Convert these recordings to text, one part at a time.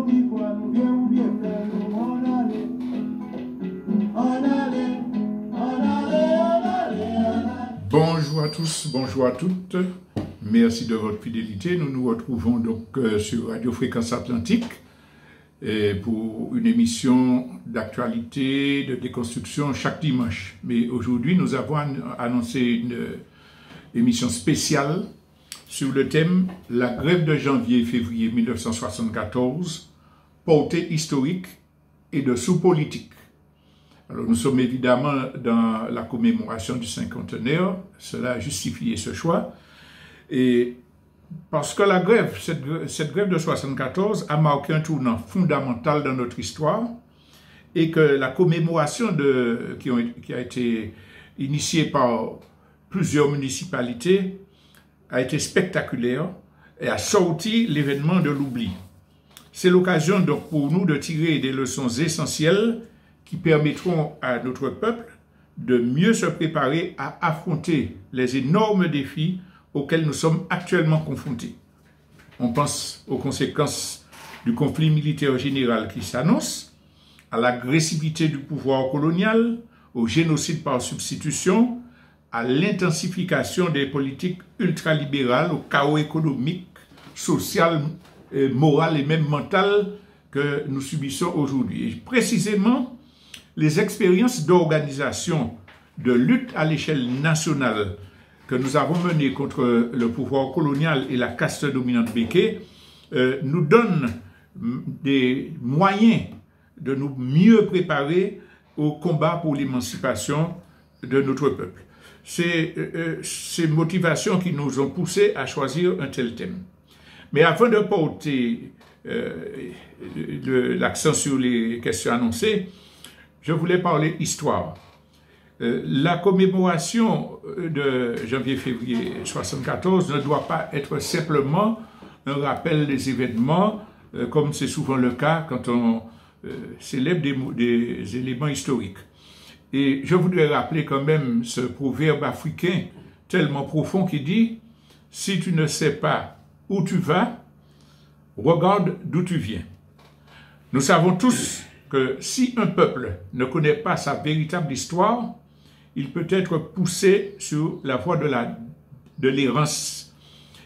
Bonjour à tous, bonjour à toutes. Merci de votre fidélité. Nous nous retrouvons donc sur Radio Fréquence Atlantique pour une émission d'actualité, de déconstruction chaque dimanche. Mais aujourd'hui, nous avons annoncé une émission spéciale sur le thème « La grève de janvier-février 1974, portée historique et de sous-politique ». Alors, nous sommes évidemment dans la commémoration du cinquantenaire, cela a justifié ce choix. Et parce que la grève, cette grève de 74 a marqué un tournant fondamental dans notre histoire et que la commémoration qui a été initiée par plusieurs municipalités a été spectaculaire et a sorti l'événement de l'oubli. C'est l'occasion donc pour nous de tirer des leçons essentielles qui permettront à notre peuple de mieux se préparer à affronter les énormes défis auxquels nous sommes actuellement confrontés. On pense aux conséquences du conflit militaire général qui s'annonce, à l'agressivité du pouvoir colonial, au génocide par substitution, à l'intensification des politiques ultralibérales, au chaos économique, social, moral et même mental que nous subissons aujourd'hui. Et précisément, les expériences d'organisation, de lutte à l'échelle nationale que nous avons menées contre le pouvoir colonial et la caste dominante béké nous donnent des moyens de nous mieux préparer au combat pour l'émancipation de notre peuple. C'est ces motivations qui nous ont poussés à choisir un tel thème. Mais avant de porter l'accent sur les questions annoncées, je voulais parler histoire. La commémoration de janvier-février 1974 ne doit pas être simplement un rappel des événements, comme c'est souvent le cas quand on célèbre des éléments historiques. Et je voudrais rappeler quand même ce proverbe africain tellement profond qui dit « Si tu ne sais pas où tu vas, regarde d'où tu viens ». Nous savons tous que si un peuple ne connaît pas sa véritable histoire, il peut être poussé sur la voie de l'errance.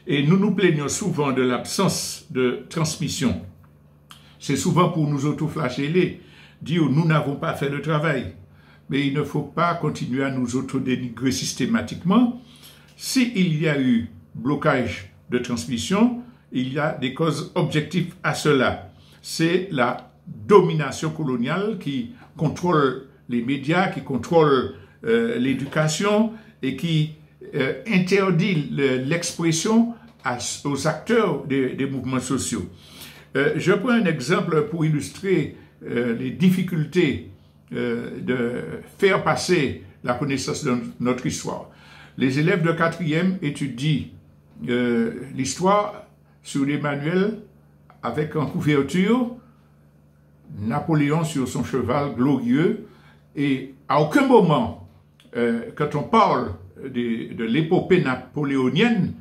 Et nous nous plaignons souvent de l'absence de transmission. C'est souvent pour nous auto-flageller, dire « nous n'avons pas fait le travail ». Mais il ne faut pas continuer à nous auto-dénigrer systématiquement. S'il y a eu blocage de transmission, il y a des causes objectives à cela. C'est la domination coloniale qui contrôle les médias, qui contrôle l'éducation et qui interdit l'expression aux acteurs des mouvements sociaux. Je prends un exemple pour illustrer les difficultés de faire passer la connaissance de notre histoire. Les élèves de 4e étudient l'histoire sur des manuels avec en couverture Napoléon sur son cheval glorieux, et à aucun moment, quand on parle de l'épopée napoléonienne,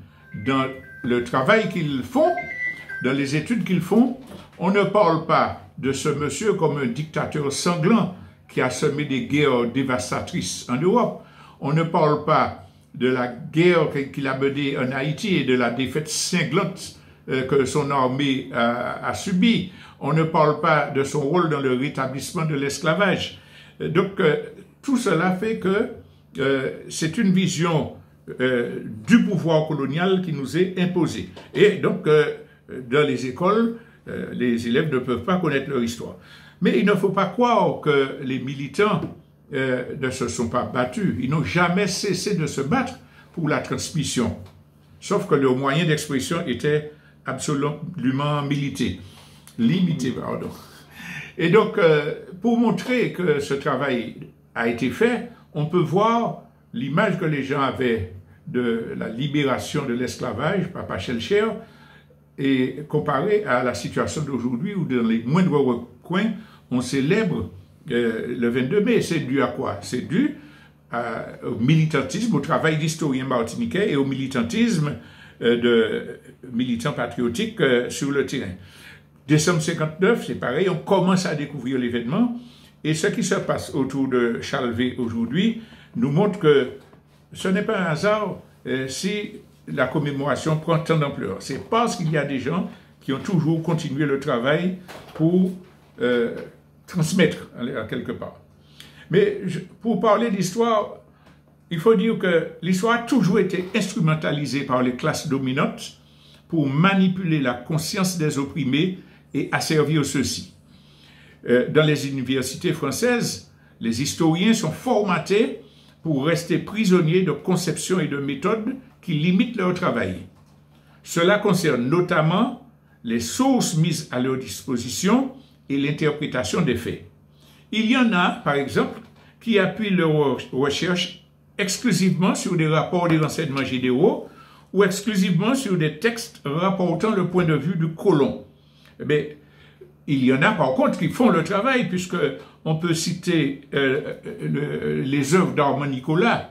dans le travail qu'ils font, dans les études qu'ils font, on ne parle pas de ce monsieur comme un dictateur sanglant qui a semé des guerres dévastatrices en Europe. On ne parle pas de la guerre qu'il a menée en Haïti et de la défaite cinglante que son armée a subie. On ne parle pas de son rôle dans le rétablissement de l'esclavage. Donc, tout cela fait que c'est une vision du pouvoir colonial qui nous est imposée. Et donc, dans les écoles, les élèves ne peuvent pas connaître leur histoire. Mais il ne faut pas croire que les militants ne se sont pas battus. Ils n'ont jamais cessé de se battre pour la transmission. Sauf que leurs moyens d'expression étaient absolument limité, pardon. Et donc, pour montrer que ce travail a été fait, on peut voir l'image que les gens avaient de la libération de l'esclavage, Papa Schellcher, et comparé à la situation d'aujourd'hui où dans les moindres recoins, on célèbre le 22 mai. C'est dû à quoi? C'est dû au militantisme, au travail d'historien martiniquais et au militantisme de militants patriotiques sur le terrain. Décembre 59, c'est pareil, on commence à découvrir l'événement. Et ce qui se passe autour de Chalvet aujourd'hui nous montre que ce n'est pas un hasard si la commémoration prend tant d'ampleur. C'est parce qu'il y a des gens qui ont toujours continué le travail pour transmettre quelque part. Mais pour parler d'histoire, il faut dire que l'histoire a toujours été instrumentalisée par les classes dominantes pour manipuler la conscience des opprimés et asservir ceux-ci. Dans les universités françaises, les historiens sont formatés pour rester prisonniers de conceptions et de méthodes qui limitent leur travail. Cela concerne notamment les sources mises à leur disposition et l'interprétation des faits. Il y en a, par exemple, qui appuient leurs recherches exclusivement sur des rapports des renseignements généraux ou exclusivement sur des textes rapportant le point de vue du colon. Mais il y en a par contre qui font le travail, puisque on peut citer les œuvres d'Armand Nicolas.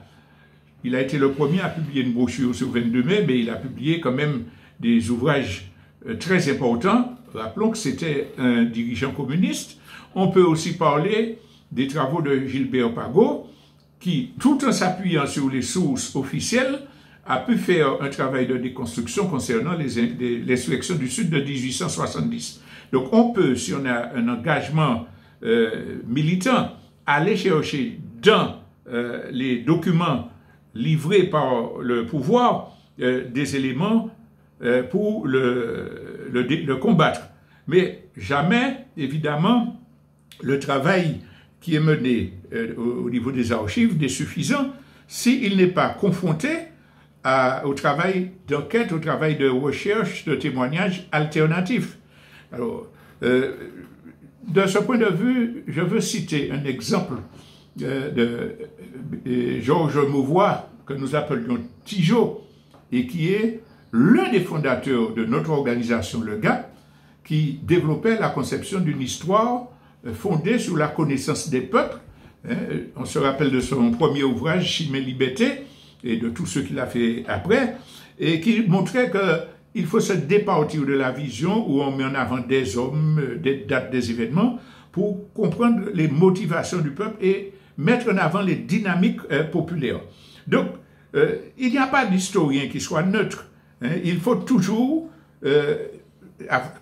Il a été le premier à publier une brochure sur 22 mai, mais il a publié quand même des ouvrages très importants. Rappelons que c'était un dirigeant communiste. On peut aussi parler des travaux de Gilbert Pagot, qui, tout en s'appuyant sur les sources officielles, a pu faire un travail de déconstruction concernant l'insurrection du Sud de 1870. Donc on peut, si on a un engagement militant, aller chercher dans les documents livrés par le pouvoir des éléments pour le combattre. Mais jamais, évidemment, le travail qui est mené au niveau des archives n'est suffisant s'il n'est pas confronté au travail d'enquête, au travail de recherche, de témoignages alternatifs. Alors, de ce point de vue, je veux citer un exemple de Georges Mauvois, que nous appelions Tijo, et qui est l'un des fondateurs de notre organisation, le GAP, qui développait la conception d'une histoire fondée sur la connaissance des peuples. On se rappelle de son premier ouvrage, Chimée Liberté, et de tout ce qu'il a fait après, et qui montrait qu'il faut se départir de la vision où on met en avant des hommes, des dates, des événements, pour comprendre les motivations du peuple et mettre en avant les dynamiques populaires. Donc, il n'y a pas d'historien qui soit neutre. Il faut toujours,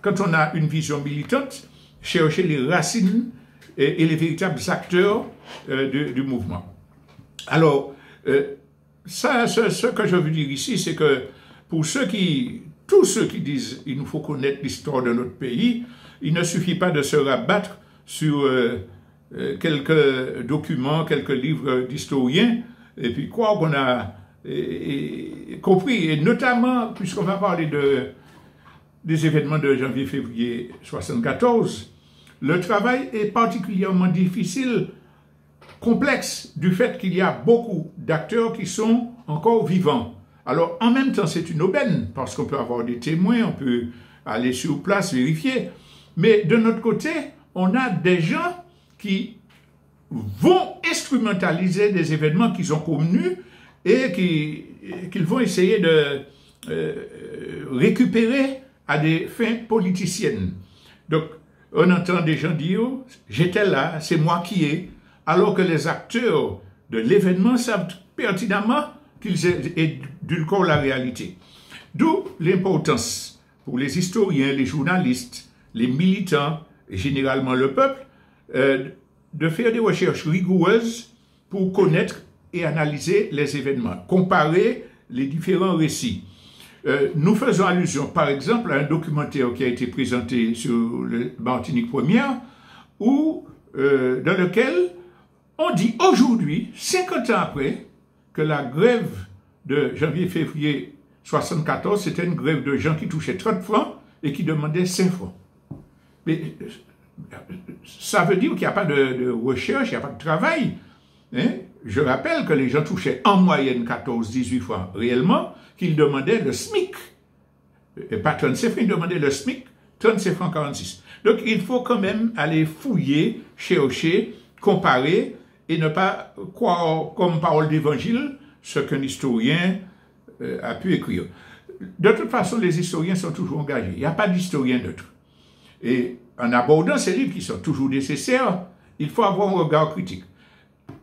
quand on a une vision militante, chercher les racines et les véritables acteurs du mouvement. Alors, ce que je veux dire ici, c'est que pour tous ceux qui disent qu'il nous faut connaître l'histoire de notre pays, il ne suffit pas de se rabattre sur quelques documents, quelques livres d'historiens, et puis croire qu'on a compris, et notamment, puisqu'on va parler des événements de janvier-février 1974, le travail est particulièrement difficile, complexe, du fait qu'il y a beaucoup d'acteurs qui sont encore vivants. Alors, en même temps, c'est une aubaine, parce qu'on peut avoir des témoins, on peut aller sur place, vérifier, mais de notre côté, on a des gens qui vont instrumentaliser des événements qu'ils ont connus et qu'ils vont essayer de récupérer à des fins politiciennes. Donc, on entend des gens dire « j'étais là, c'est moi qui ai », alors que les acteurs de l'événement savent pertinemment qu'ils édulcorent la réalité. D'où l'importance pour les historiens, les journalistes, les militants et généralement le peuple de faire des recherches rigoureuses pour connaître et analyser les événements, comparer les différents récits. Nous faisons allusion, par exemple, à un documentaire qui a été présenté sur le Martinique Première, dans lequel on dit aujourd'hui, 50 ans après, que la grève de janvier-février 1974, c'était une grève de gens qui touchaient 30 francs et qui demandaient 5 francs. Mais ça veut dire qu'il n'y a pas de recherche, il n'y a pas de travail. Hein? Je rappelle que les gens touchaient en moyenne 14-18 francs réellement, qu'ils demandaient le SMIC. Et pas 35 francs, ils demandaient le SMIC, 35 francs 46. Donc il faut quand même aller fouiller, chercher, comparer, et ne pas croire comme parole d'évangile ce qu'un historien a pu écrire. De toute façon, les historiens sont toujours engagés. Il n'y a pas d'historien neutre. Et en abordant ces livres qui sont toujours nécessaires, il faut avoir un regard critique.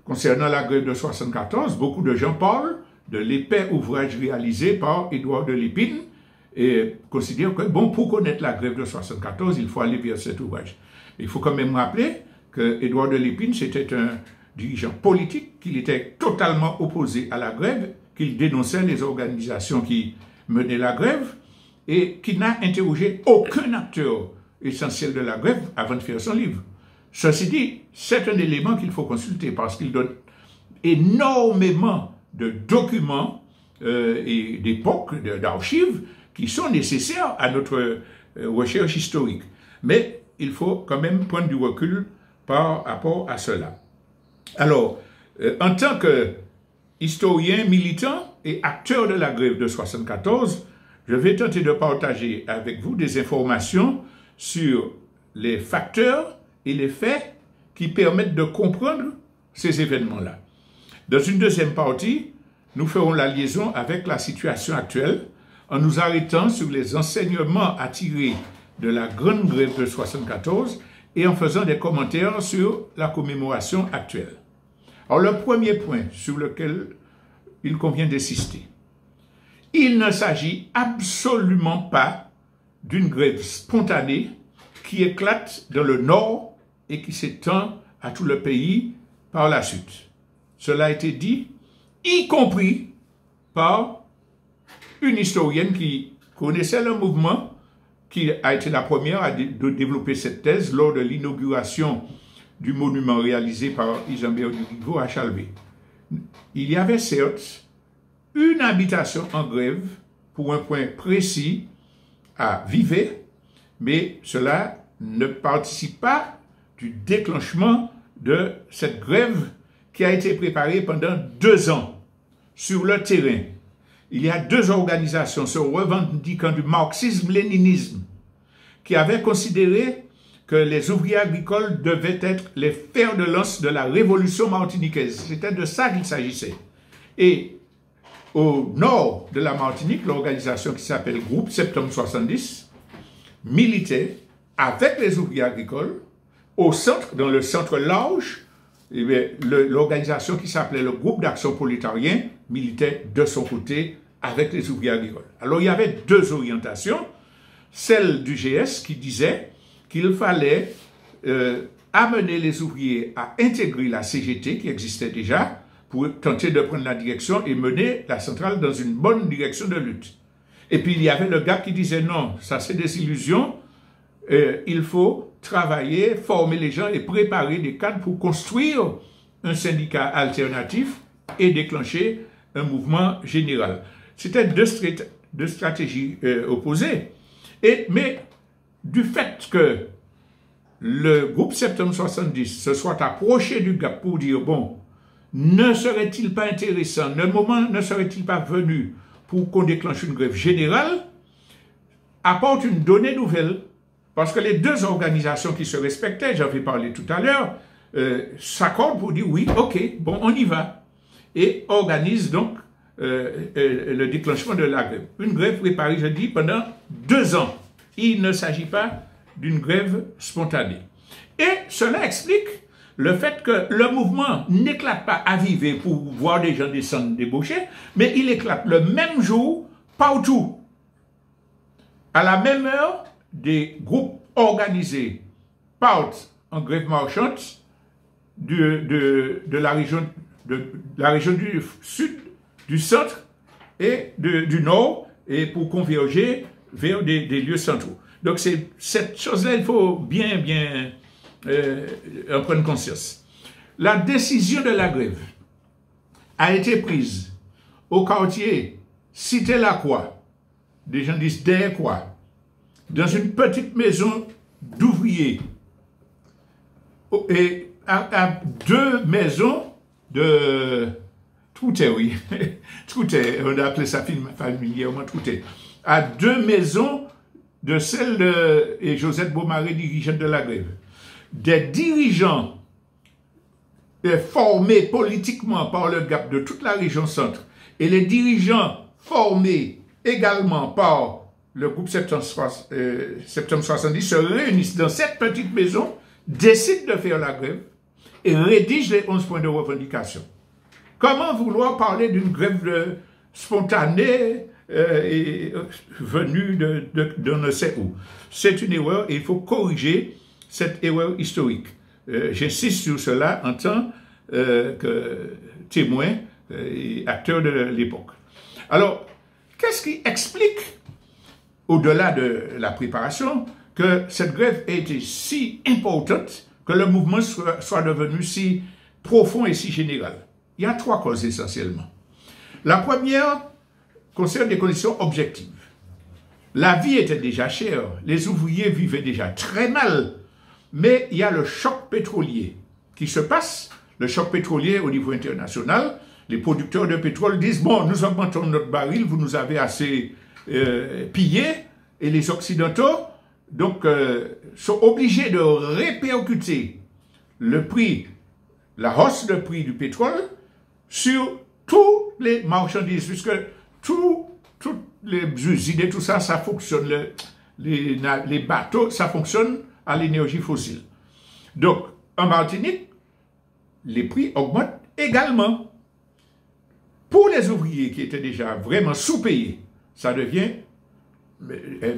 Concernant la grève de 74, beaucoup de gens parlent de l'épais ouvrage réalisé par Édouard de Lépine et considèrent que, bon, pour connaître la grève de 74, il faut aller vers cet ouvrage. Il faut quand même rappeler que Édouard de Lépine, c'était un dirigeant politique, qu'il était totalement opposé à la grève, qu'il dénonçait les organisations qui menaient la grève et qui n'a interrogé aucun acteur essentiel de la grève avant de faire son livre. Ceci dit, c'est un élément qu'il faut consulter parce qu'il donne énormément de documents et d'époques, d'archives qui sont nécessaires à notre recherche historique. Mais il faut quand même prendre du recul par rapport à cela. Alors, en tant que historien, militant et acteur de la grève de 74, je vais tenter de partager avec vous des informations sur les facteurs et les faits qui permettent de comprendre ces événements-là. Dans une deuxième partie, nous ferons la liaison avec la situation actuelle en nous arrêtant sur les enseignements à tirer de la grande grève de 74 et en faisant des commentaires sur la commémoration actuelle. Alors, le premier point sur lequel il convient d'insister, il ne s'agit absolument pas d'une grève spontanée qui éclate dans le Nord et qui s'étend à tout le pays par la suite. Cela a été dit, y compris par une historienne qui connaissait le mouvement, qui a été la première à développer cette thèse lors de l'inauguration du monument réalisé par Isambert Durigo à Chalvé. Il y avait certes une habitation en grève pour un point précis à Vevey, mais cela ne participe pas du déclenchement de cette grève qui a été préparée pendant 2 ans sur le terrain. Il y a 2 organisations se revendiquant du marxisme-léninisme qui avaient considéré que les ouvriers agricoles devaient être les fers de lance de la révolution martiniquaise. C'était de ça qu'il s'agissait. Et au nord de la Martinique, l'organisation qui s'appelle Groupe Septembre 70 militait avec les ouvriers agricoles. Au centre, dans le centre large, l'organisation qui s'appelait le Groupe d'action prolétarien militait de son côté avec les ouvriers agricoles. Alors il y avait 2 orientations, celle du GS qui disait qu'il fallait amener les ouvriers à intégrer la CGT qui existait déjà pour tenter de prendre la direction et mener la centrale dans une bonne direction de lutte. Et puis il y avait le gars qui disait non, ça c'est des illusions, il faut travailler, former les gens et préparer des cadres pour construire un syndicat alternatif et déclencher un mouvement général. C'était 2 stratégies opposées. Mais du fait que le groupe Septembre 70 se soit approché du GAP pour dire, bon, ne serait-il pas intéressant, le moment ne serait-il pas venu pour qu'on déclenche une grève générale, apporte une donnée nouvelle. Parce que les 2 organisations qui se respectaient, j'en ai parlé tout à l'heure, s'accordent pour dire oui, ok, bon, on y va. Et organisent donc le déclenchement de la grève. Une grève préparée, je dis, pendant 2 ans. Il ne s'agit pas d'une grève spontanée. Et cela explique le fait que le mouvement n'éclate pas à Vevey pour voir des gens descendre débaucher, mais il éclate le même jour partout. À la même heure, des groupes organisés partent en grève marchande de la région du sud, du centre et du nord, et pour converger vers des lieux centraux. Donc cette chose-là, il faut bien en prendre conscience. La décision de la grève a été prise au quartier Cité-la-Croix, des gens disent des Croix, dans une petite maison d'ouvriers et à 2 maisons de Troutet, oui. Troutet, on a appelé ça familièrement Troutet. À 2 maisons de celle de Josette Beaumarais, dirigeante de la grève. Des dirigeants formés politiquement par le GAP de toute la région centre et les dirigeants formés également par le groupe Septembre 70 se réunissent dans cette petite maison, décident de faire la grève et rédigent les 11 points de revendication. Comment vouloir parler d'une grève spontanée venue de ne sait où? C'est une erreur et il faut corriger cette erreur historique. J'insiste sur cela en tant que témoin et acteur de l'époque. Alors, qu'est-ce qui explique, au-delà de la préparation, que cette grève ait été si importante, que le mouvement soit devenu si profond et si général? Il y a 3 causes essentiellement. La première concerne des conditions objectives. La vie était déjà chère, les ouvriers vivaient déjà très mal, mais il y a le choc pétrolier qui se passe, le choc pétrolier au niveau international. Les producteurs de pétrole disent, bon, nous augmentons notre baril, vous nous avez assez pillé, et les Occidentaux donc, sont obligés de répercuter le prix, la hausse de prix du pétrole sur tous les marchandises, puisque toutes les usines et tout ça, ça fonctionne, les bateaux, ça fonctionne à l'énergie fossile. Donc, en Martinique, les prix augmentent également. Pour les ouvriers qui étaient déjà vraiment sous-payés, ça devient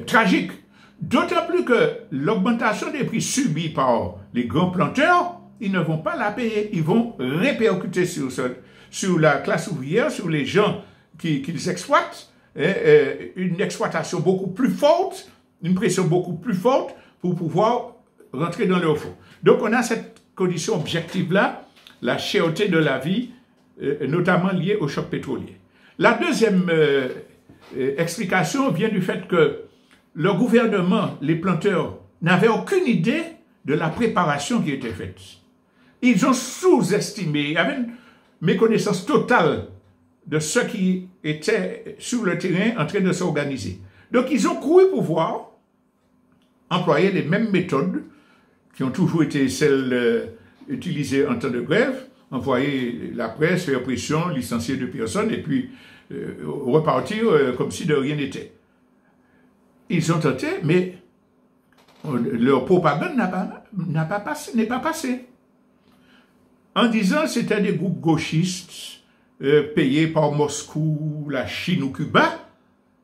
tragique. D'autant plus que l'augmentation des prix subie par les grands planteurs, ils ne vont pas la payer, ils vont répercuter sur la classe ouvrière, sur les gens qu'ils exploitent, une exploitation beaucoup plus forte, une pression beaucoup plus forte pour pouvoir rentrer dans leur fonds. Donc on a cette condition objective-là, la cherté de la vie, notamment liée au choc pétrolier. La deuxième explication vient du fait que le gouvernement, les planteurs, n'avaient aucune idée de la préparation qui était faite. Ils ont sous-estimé, il y avait une méconnaissance totale de ceux qui étaient sur le terrain en train de s'organiser. Donc ils ont cru pouvoir employer les mêmes méthodes qui ont toujours été celles utilisées en temps de grève, envoyer la presse, faire pression, licencier 2 personnes et puis repartir comme si de rien n'était. Ils ont tenté, mais leur propagande n'est pas passée. En disant que c'était des groupes gauchistes payés par Moscou, la Chine ou Cuba,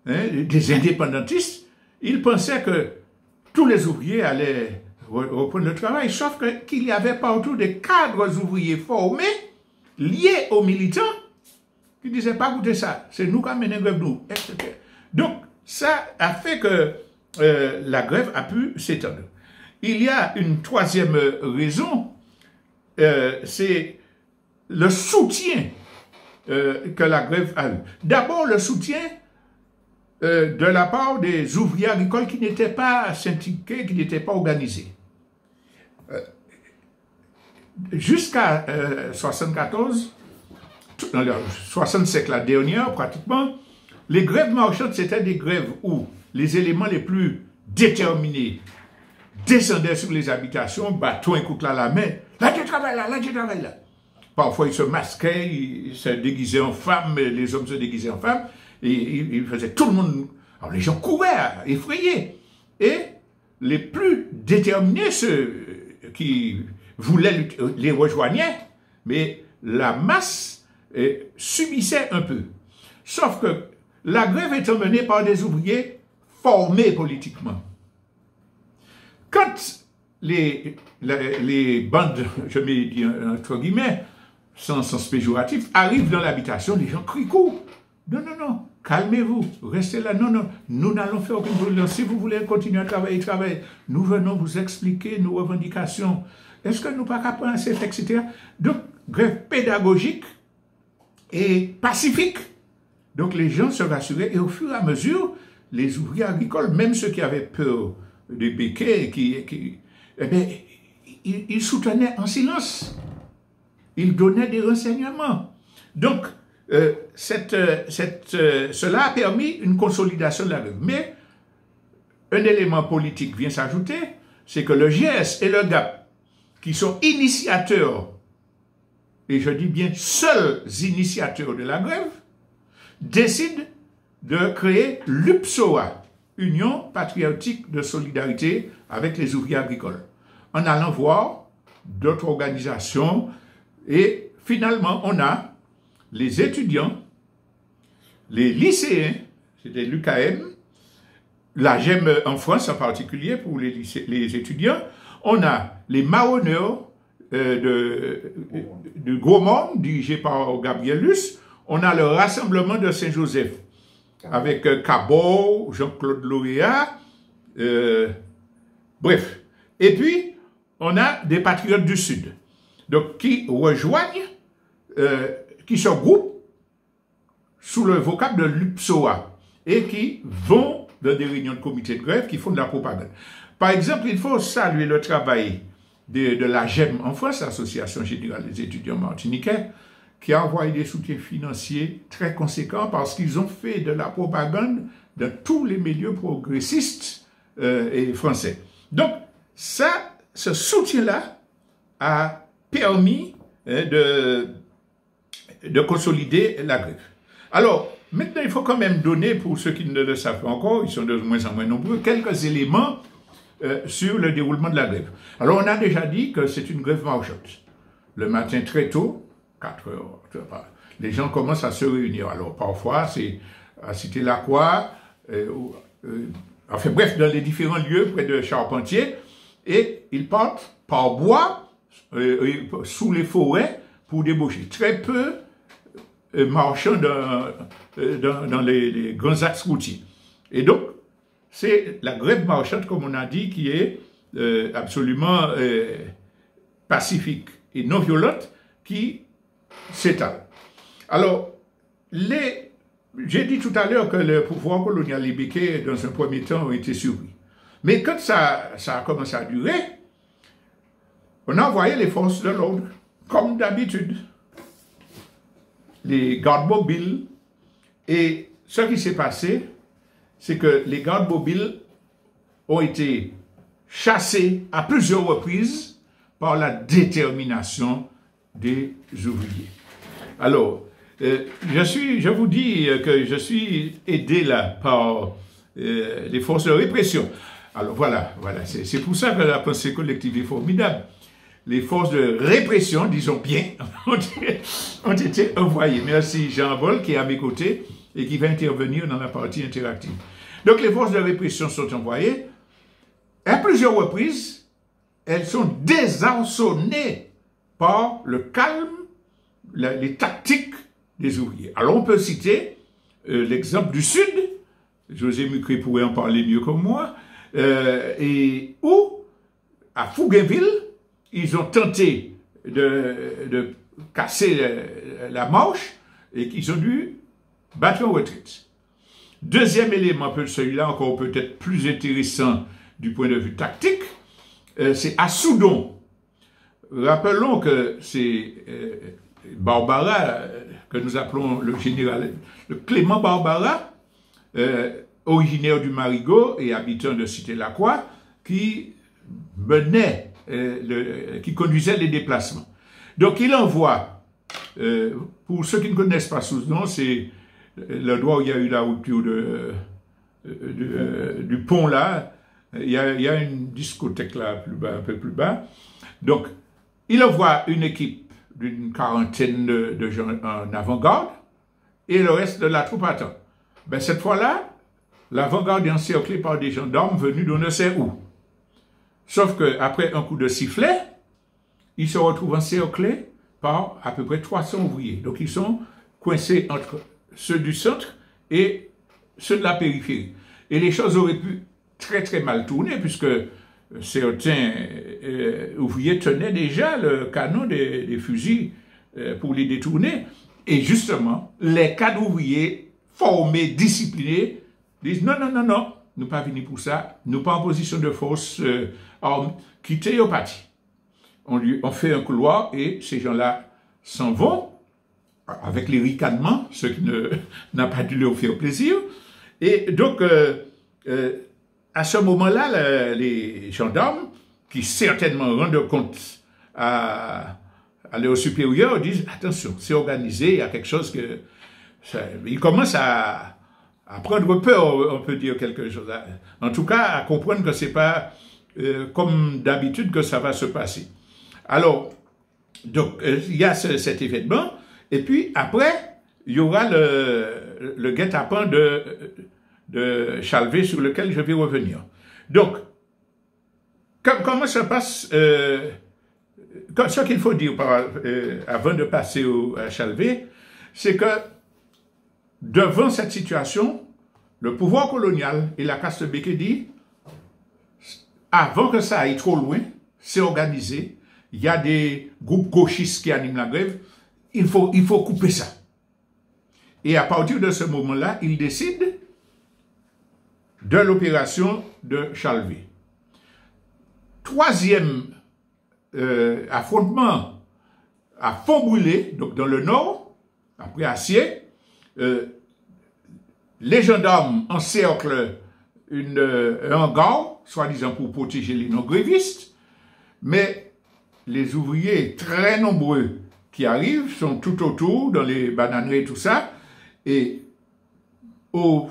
des indépendantistes, ils pensaient que tous les ouvriers allaient reprendre le travail, sauf qu'il y avait partout des cadres ouvriers formés, liés aux militants, qui ne disaient pas écoutez ça, c'est nous qui avons mené grève, nous, etc. Donc, ça a fait que la grève a pu s'étendre. Il y a une troisième raison, c'est le soutien que la grève a eu. D'abord, le soutien de la part des ouvriers agricoles qui n'étaient pas syndiqués, qui n'étaient pas organisés. Jusqu'à 74, dans le 65 la dernière pratiquement, les grèves marchandes, c'était des grèves où les éléments les plus déterminés descendaient sur les habitations, bâton et couteau à la main. Là, tu travailles là, là, tu travailles là. Parfois, ils se masquaient, ils se déguisaient en femmes, les hommes se déguisaient en femmes, et ils faisaient tout le monde. Alors, les gens couraient, effrayés. Et les plus déterminés, ceux qui voulaient les rejoignaient, mais la masse subissait un peu. Sauf que la grève étant menée par des ouvriers formés politiquement. Quand les bandes, je mets dit entre guillemets, sans sens péjoratif, arrivent dans l'habitation, les gens crient coup. Non, non, non, calmez-vous, restez là. Non, non, nous n'allons faire aucune violence. Si vous voulez continuer à travailler, travaillez. Nous venons vous expliquer nos revendications. Est-ce que nous pas capables, etc. Donc, grève pédagogique et pacifique. Donc, les gens se rassuraient et au fur et à mesure, les ouvriers agricoles, même ceux qui avaient peur des béquets, eh bien, ils soutenaient en silence. Ils donnaient des renseignements. Donc, cela a permis une consolidation de la grève. Mais un élément politique vient s'ajouter, c'est que le GS et le GAP, qui sont initiateurs, et je dis bien seuls initiateurs de la grève, décident de créer l'UPSOA. Union patriotique de solidarité avec les ouvriers agricoles, en allant voir d'autres organisations, et finalement, on a les étudiants, les lycéens, c'était l'UKM, la GEM en France en particulier pour les étudiants, on a les marronneurs du Gros Monde, dirigé par Gabriel Luce, on a le Rassemblement de Saint-Joseph, avec Cabot, Jean-Claude Lauréat, bref. Et puis, on a des patriotes du Sud, donc qui rejoignent, qui se regroupent sous le vocable de l'UPSOA et qui vont dans des réunions de comité de grève qui font de la propagande. Par exemple, il faut saluer le travail de la GEM en France, l'Association Générale des Étudiants Martiniquais, qui a envoyé des soutiens financiers très conséquents parce qu'ils ont fait de la propagande dans tous les milieux progressistes et français. Donc, ce soutien-là a permis de consolider la grève. Alors, maintenant, il faut quand même donner, pour ceux qui ne le savent pas encore, ils sont de moins en moins nombreux, quelques éléments sur le déroulement de la grève. Alors, on a déjà dit que c'est une grève marchande. Le matin très tôt, 4 heures, les gens commencent à se réunir. Alors, parfois, c'est à Cité-la-Croix, enfin bref, dans les différents lieux près de Charpentier, et ils partent par bois, sous les forêts, pour débaucher. Très peu marchant dans les grands axes routiers. Et donc, c'est la grève marchande, comme on a dit, qui est absolument pacifique et non violente, qui s'étale. Alors, j'ai dit tout à l'heure que le pouvoir colonial libéquais, dans un premier temps, a été surpris. Mais quand ça a commencé à durer, on a envoyé les forces de l'ordre, comme d'habitude, les gardes mobiles. Et ce qui s'est passé, c'est que les gardes mobiles ont été chassés à plusieurs reprises par la détermination des ouvriers. Alors, je vous dis que je suis aidé là par les forces de répression. Alors voilà, c'est pour ça que la pensée collective est formidable. Les forces de répression, disons bien, ont été envoyées. Merci Jean-Paul qui est à mes côtés et qui va intervenir dans la partie interactive. Donc les forces de répression sont envoyées. À plusieurs reprises, elles sont désarçonnées par le calme, les tactiques des ouvriers. Alors on peut citer l'exemple du Sud, José Mucré pourrait en parler mieux que moi, et où, à Fougainville, ils ont tenté de casser la marche et qu'ils ont dû battre en retraite. Deuxième élément, celui-là encore peut-être plus intéressant du point de vue tactique, c'est à Soudon. Rappelons que c'est Barbara, que nous appelons le général, le Clément Barbara, originaire du Marigot et habitant de Cité-la-Croix, qui qui conduisait les déplacements. Donc il envoie, pour ceux qui ne connaissent pas Soudon, c'est l'endroit où il y a eu la rupture du pont là, il y a une discothèque là, plus bas, un peu plus bas. Donc, il envoie une équipe d'une quarantaine de gens en avant-garde et le reste de la troupe attend. Ben, cette fois-là, l'avant-garde est encerclée par des gendarmes venus d'on ne sait où. Sauf qu'après un coup de sifflet, ils se retrouvent encerclés par à peu près 300 ouvriers. Donc, ils sont coincés entre ceux du centre et ceux de la périphérie. Et les choses auraient pu très très mal tourner puisque certains ouvriers tenaient déjà le canon des fusils pour les détourner. Et justement, les cadres ouvriers formés, disciplinés, disent non, nous ne sommes pas venus pour ça, nous ne sommes pas en position de force armée, quittez au parti. On fait un couloir et ces gens-là s'en vont avec les ricanements, ce qui n'a pas dû leur faire plaisir. Et donc, à ce moment-là, les gendarmes, qui certainement rendent compte à leurs supérieurs, disent « Attention, c'est organisé, il y a quelque chose que... » Ils commencent à prendre peur, on peut dire quelque chose. En tout cas, à comprendre que c'est pas comme d'habitude que ça va se passer. Alors, donc, il y a cet événement, et puis après, il y aura le guet-apens de Chalvet sur lequel je vais revenir. Donc, comment ça passe, ce qu'il faut dire avant de passer à Chalvet, c'est que devant cette situation, le pouvoir colonial et la caste Békédi, avant que ça aille trop loin, c'est organisé, il y a des groupes gauchistes qui animent la grève, il faut couper ça. Et à partir de ce moment-là, ils décident de l'opération de Chalvet. Troisième affrontement à fond brûlé, donc dans le nord, après Acier, les gendarmes encerclent un hangar, soi-disant pour protéger les non-grévistes, mais les ouvriers très nombreux qui arrivent sont tout autour, dans les bananeries et tout ça, et au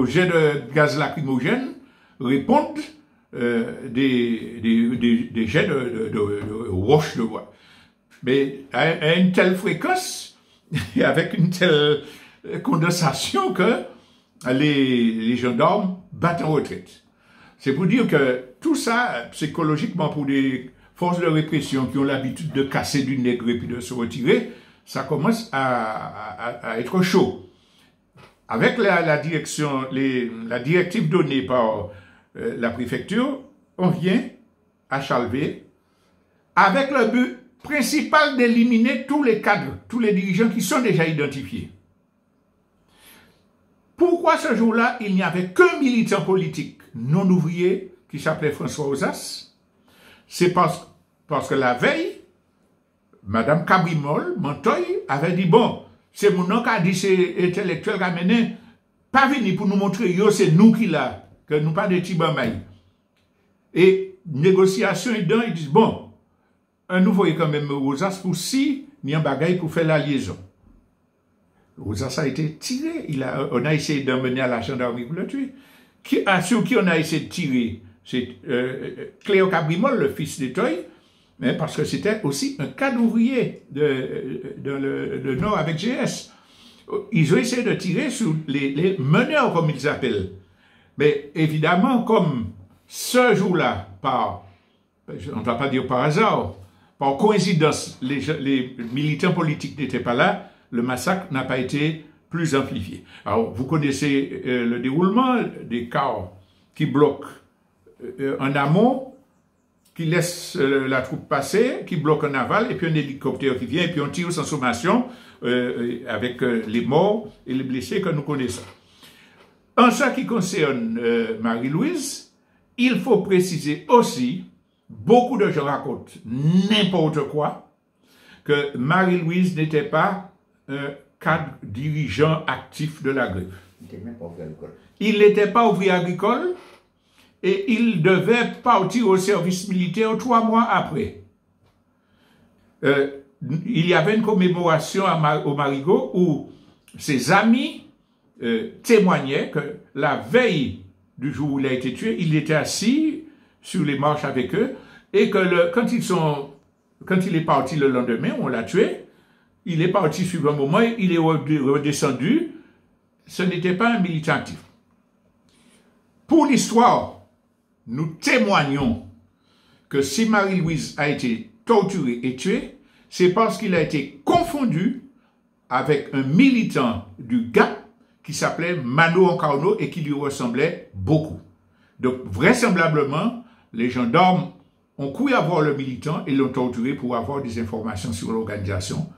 jet de gaz lacrymogène répondent des jets de roches de bois. Mais à une telle fréquence, et avec une telle condensation que les gendarmes battent en retraite. C'est pour dire que tout ça, psychologiquement, pour des forces de répression qui ont l'habitude de casser du nègre et puis de se retirer, ça commence à être chaud. Avec la directive donnée par la préfecture, on vient à Chalvet avec le but principal d'éliminer tous les cadres, tous les dirigeants qui sont déjà identifiés. Pourquoi ce jour-là, il n'y avait qu'un militant politique non ouvrier qui s'appelait François Ozas? C'est parce que la veille, Madame Cabrimol, Montoy, avait dit, bon, c'est mon nom qui a dit, c'est intellectuel qui a mené, pas venir pour nous montrer, yo, c'est nous qui l'a, que nous pas de Tibamaï. Et négociation dedans, ils disent, bon, nous voyons quand même Ozas pour si, ni un bagaille pour faire la liaison. Ozas a été tiré, on a essayé d'emmener à la gendarmerie pour le tuer. Sur qui on a essayé de tirer? C'est Cléo Cabrimol, le fils d'Etoy, mais parce que c'était aussi un cadre ouvrier dans le Nord avec GS. Ils ont essayé de tirer sur les meneurs, comme ils appellent. Mais évidemment, comme ce jour-là, on ne va pas dire par hasard, par coïncidence, les militants politiques n'étaient pas là, le massacre n'a pas été plus amplifié. Alors, vous connaissez le déroulement des cars qui bloquent en amont, qui laissent la troupe passer, qui bloquent en aval, et puis un hélicoptère qui vient, et puis on tire sans sommation avec les morts et les blessés que nous connaissons. En ce qui concerne Marie-Louise, il faut préciser aussi, beaucoup de gens racontent n'importe quoi, que Marie-Louise n'était pas un cadre dirigeant actif de la grève. Il n'était pas ouvrier agricole et il devait partir au service militaire 3 mois après. Il y avait une commémoration au Marigot où ses amis témoignaient que la veille du jour où il a été tué, il était assis sur les marches avec eux et que quand il est parti le lendemain, on l'a tué, il est parti sur un moment, il est redescendu, ce n'était pas un militant actif. Pour l'histoire, nous témoignons que si Marie-Louise a été torturée et tuée, c'est parce qu'il a été confondu avec un militant du GAP qui s'appelait Mano Ancarno et qui lui ressemblait beaucoup. Donc, vraisemblablement, les gendarmes ont couru à voir le militant et l'ont torturé pour avoir des informations sur l'organisation.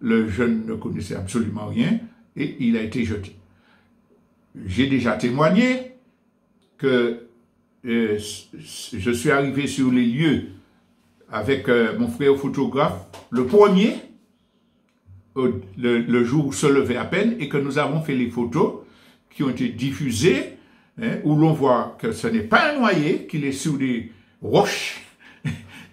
Le jeune ne connaissait absolument rien et il a été jeté. J'ai déjà témoigné que je suis arrivé sur les lieux avec mon frère photographe, le premier, le jour où se levait à peine, et que nous avons fait les photos qui ont été diffusées, où l'on voit que ce n'est pas un noyé, qu'il est sur des roches,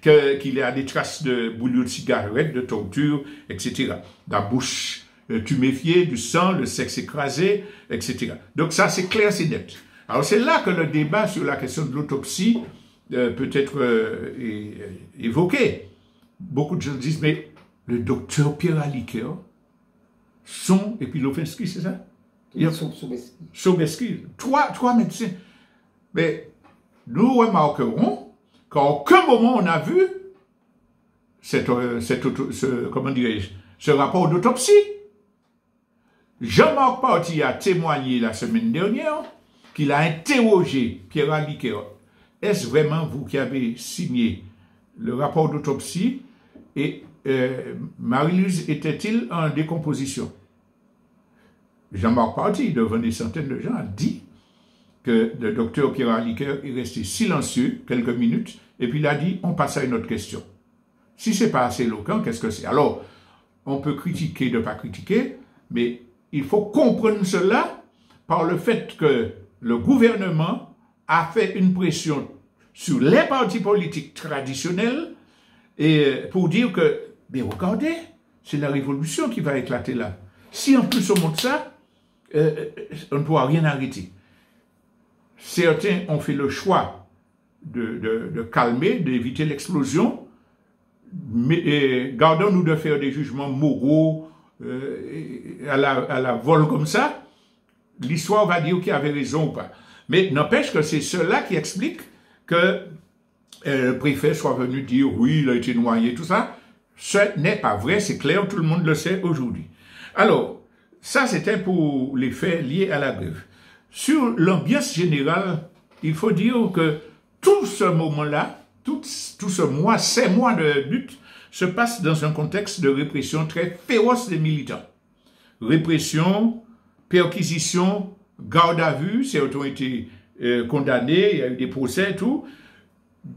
qu'il a des traces de bouillons de cigarettes, de torture, etc. La bouche tuméfié, du sang, le sexe écrasé, etc. Donc ça, c'est clair, c'est net. Alors c'est là que le débat sur la question de l'autopsie peut être évoqué. Beaucoup de gens disent, mais le docteur Pierre Aliker, et puis Lofinski, c'est ça? Sobeski. Trois médecins. Mais nous remarquerons qu'à aucun moment on a vu ce rapport d'autopsie. Jean-Marc Party a témoigné la semaine dernière qu'il a interrogé Pierre Aliker. Est-ce vraiment vous qui avez signé le rapport d'autopsie et Marie-Louise était-il en décomposition? Jean-Marc Party, devant des centaines de gens, a dit que le docteur Pierre Aliker est resté silencieux quelques minutes et puis il a dit on passe à une autre question. Si ce n'est pas assez éloquent, qu'est-ce que c'est? Alors, on peut critiquer, ne pas critiquer, mais il faut comprendre cela par le fait que le gouvernement a fait une pression sur les partis politiques traditionnels et pour dire que, mais regardez, c'est la révolution qui va éclater là. Si en plus on monte ça, on ne pourra rien arrêter. Certains ont fait le choix de calmer, d'éviter l'explosion, mais gardons-nous de faire des jugements moraux à la vol comme ça. L'histoire va dire qui avait raison ou pas. Mais n'empêche que c'est cela qui explique que le préfet soit venu dire oui, il a été noyé, tout ça. Ce n'est pas vrai, c'est clair, tout le monde le sait aujourd'hui. Alors, ça c'était pour les faits liés à la grève. Sur l'ambiance générale, il faut dire que tout ce moment-là, tout ce mois, ces mois de lutte, se passe dans un contexte de répression très féroce des militants. Répression, perquisition, garde à vue, certains ont été condamnés, il y a eu des procès et tout.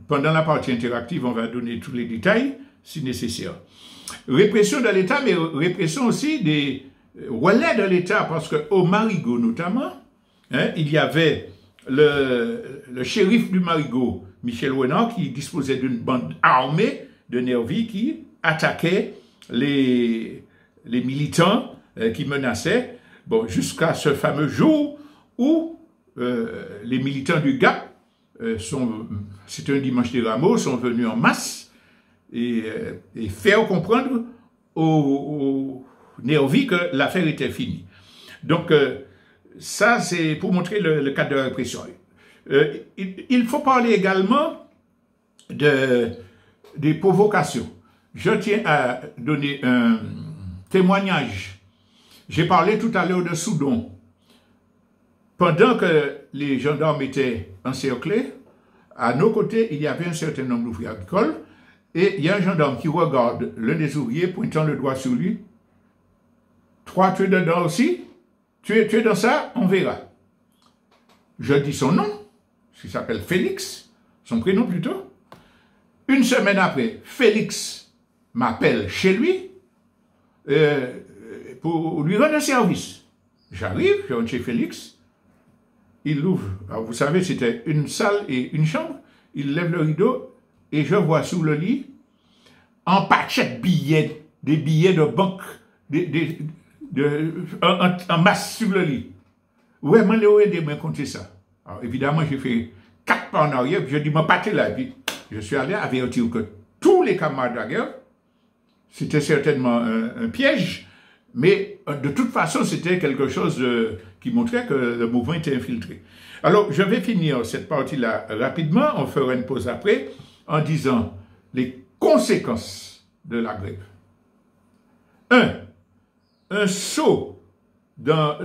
Pendant la partie interactive, on va donner tous les détails, si nécessaire. Répression de l'État, mais répression aussi des relais de l'État, parce qu'au Marigot notamment, il y avait le shérif du Marigot, Michel Ouénan, qui disposait d'une bande armée de nervis qui attaquait les militants qui menaçaient, bon, jusqu'à ce fameux jour où les militants du GAP, c'était un dimanche des Rameaux, sont venus en masse et faire comprendre aux nervis que l'affaire était finie. Donc, ça, c'est pour montrer le cadre de la répression. Il faut parler également des provocations. Je tiens à donner un témoignage. J'ai parlé tout à l'heure de Soudon. Pendant que les gendarmes étaient encerclés, à nos côtés, il y avait un certain nombre d'ouvriers agricoles, et il y a un gendarme qui regarde l'un des ouvriers pointant le doigt sur lui. Toi, tu es dedans aussi? Tu es dans ça? On verra. Je dis son nom, il s'appelle Félix, son prénom plutôt. Une semaine après, Félix m'appelle chez lui pour lui rendre un service. J'arrive, je rentre chez Félix, il ouvre. Alors vous savez, c'était une salle et une chambre. Il lève le rideau et je vois sous le lit en paquet billets, des billets de banque, en masse sur le lit. Ouais, moi, j'ai aidé à compter ça. Alors évidemment, j'ai fait 4 pas en arrière, puis je dis, moi, partez là. Puis je suis allé avertir que tous les camarades de la guerre, c'était certainement un piège, mais de toute façon, c'était quelque chose qui montrait que le mouvement était infiltré. Alors, je vais finir cette partie-là rapidement, on fera une pause après, en disant les conséquences de la grève. Un saut dans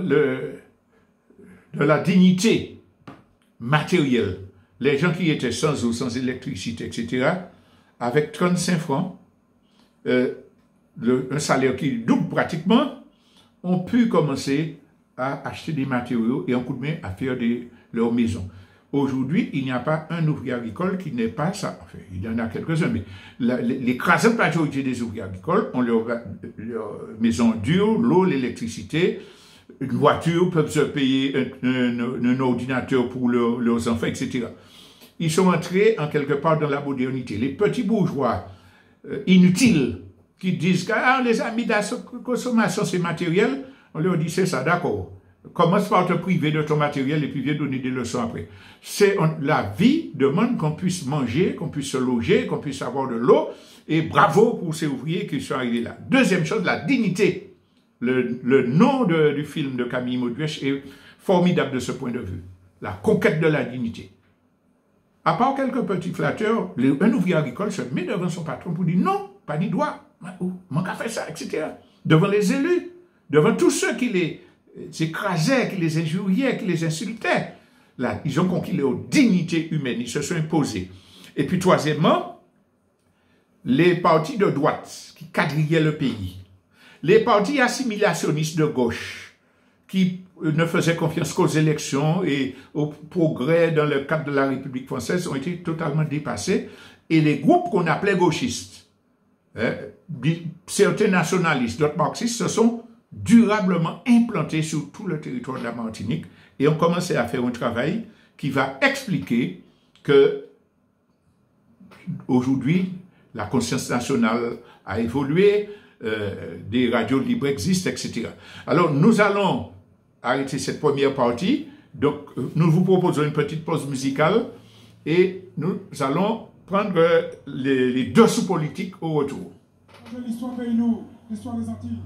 la dignité matérielle. Les gens qui étaient sans eau, sans électricité, etc., avec 35 francs, un salaire qui double pratiquement, ont pu commencer à acheter des matériaux et un coup de main à faire leur maison. Aujourd'hui, il n'y a pas un ouvrier agricole qui n'ait pas ça. Enfin, il y en a quelques-uns, mais l'écrasante majorité des ouvriers agricoles ont leur maison dure, l'eau, l'électricité, une voiture, peuvent se payer un ordinateur pour leurs enfants, etc. Ils sont entrés en quelque part dans la modernité. Les petits bourgeois inutiles qui disent que ah, les amis de la consommation, c'est matériel, on leur dit c'est ça, d'accord. Commence par te priver de ton matériel et puis viens donner des leçons après. La vie demande qu'on puisse manger, qu'on puisse se loger, qu'on puisse avoir de l'eau, et bravo pour ces ouvriers qui sont arrivés là. Deuxième chose, la dignité. Le nom du film de Camille Mauduèche est formidable de ce point de vue. La conquête de la dignité. À part quelques petits flatteurs, un ouvrier agricole se met devant son patron pour dire non, pas ni droit, manque à faire ça, etc. Devant les élus, devant tous ceux qui les écrasaient, qui les injuriaient, qui les insultaient. Là, ils ont conquis leur dignité humaine, ils se sont imposés. Et puis troisièmement, les partis de droite qui quadrillaient le pays, les partis assimilationnistes de gauche qui ne faisaient confiance qu'aux élections et au progrès dans le cadre de la République française ont été totalement dépassés. Et les groupes qu'on appelait gauchistes, certains nationalistes, d'autres marxistes, se sont durablement implantés sur tout le territoire de la Martinique et ont commencé à faire un travail qui va expliquer que aujourd'hui, la conscience nationale a évolué, des radios libres existent, etc. Alors, nous allons arrêter cette première partie. Donc, nous vous proposons une petite pause musicale et nous allons prendre les deux sous-politiques au retour. L'histoire pays nous, l'histoire des Antilles.